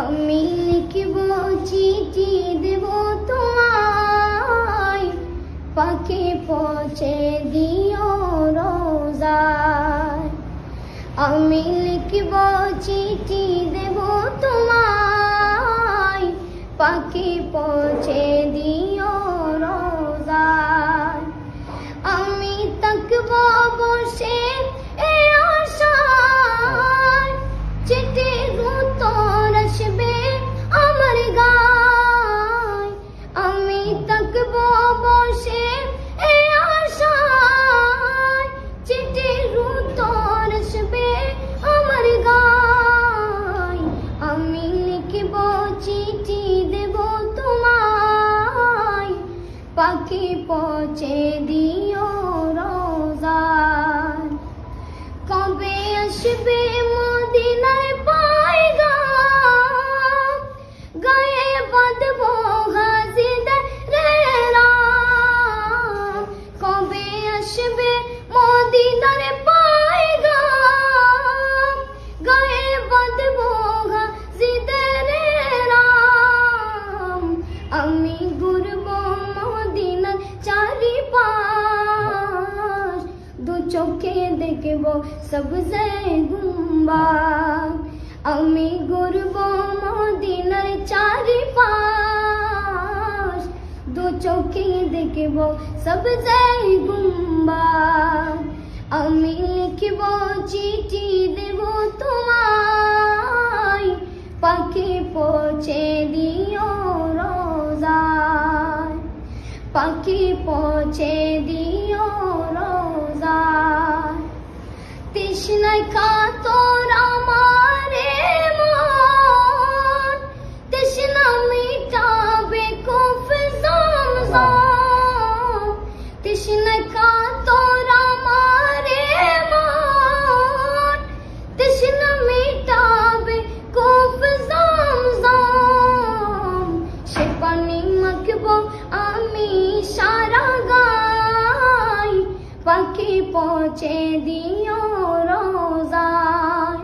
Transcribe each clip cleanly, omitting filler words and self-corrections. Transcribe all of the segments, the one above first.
আমি লিখব চিঠি দেব তোমায়, পাখি পৌঁছে দিও রোজায়। আমি লিখব চিঠি দেব তোমায়, পাখি পৌঁছে দিও রোজায়। আমি থাকব বসে এ আশায়, চিঠির উত্তর আসবে আমার গায়। আমি থাকব বসে এ আশায়, চিঠির উত্তর আসবে আমার গায়। আমি লিখব চিঠি দেব তোমায়, পাখি পৌঁছে দিও রোজায়। কবে আসবে মদিনার পয়গাম, গায়ে বাঁধব গাজীদের রাম। কবে আসবে মদিনার পয়গাম, গায়ে বাঁধব গাজীদের রাম। আমি ঘুরব মদিনার চারিপাশ, দু চোখে দেখব সবজে গুম্বাদ। আমি ঘুরব মদিনার চারিপাশ, দু চোখে দেখব সবজে গুম্বাদ। আমি লিখব চিঠি দেব তোমায়, পাখি পৌঁছে দিও রোজায়। পাখি পৌঁছে দিও রোজায়। তৃষ্ণায় কাতর আমার মন, তৃষ্ণা মিটাবে কূপ জমজম। তৃষ্ণায় কাতর আমার মন, তৃষ্ণা মিটাবে কূপ জমজম। সে পানি মাখব আমি সারা গায়, পাখি পৌঁছে দিও রোজায়।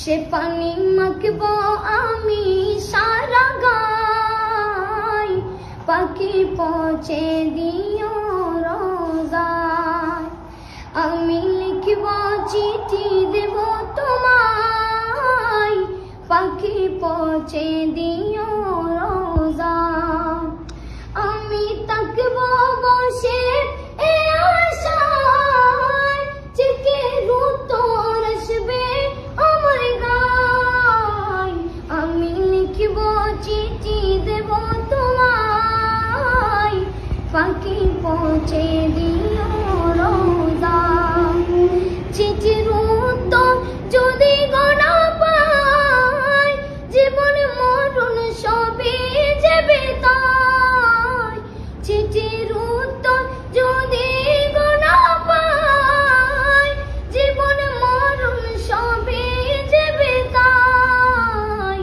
সে পানি মাখব আমি সারা গায়, পাখি পৌঁছে দিও রোজায়। আমি লিখব চিঠি দেব তোমায়, পাখি পৌঁছে দিও রোজায়। আমি থাকব বসে এ আশায়, চিঠির উত্তর আসবে আমার গায়। আমি লিখব চিঠি দেব তোমায়, পাখি পৌঁছে দিও রোজায়। চিঠির উত্তর যদি গোনা পাই, জীবন মরণ সবই যাবে তাই। চিঠির উত্তর যদি গোনা পাই, জীবন মরণ সবই যাবে তাই।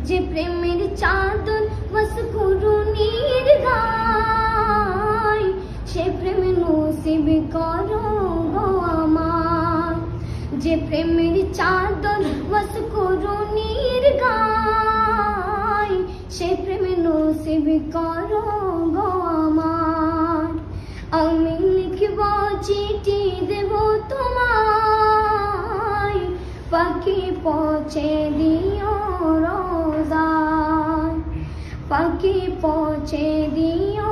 যে প্রেমের চাদর বাস করুণীর গায়, সে প্রেম নসিব করো গো আমার। যে প্রেমের চাদর বাস করুণীর গায়, সে প্রেম নসিব করো গো আমার। আমি লিখব চিঠি দেব তোমায়, পাখি পৌঁছে দিও রোজায়। পাখি পৌঁছে দিও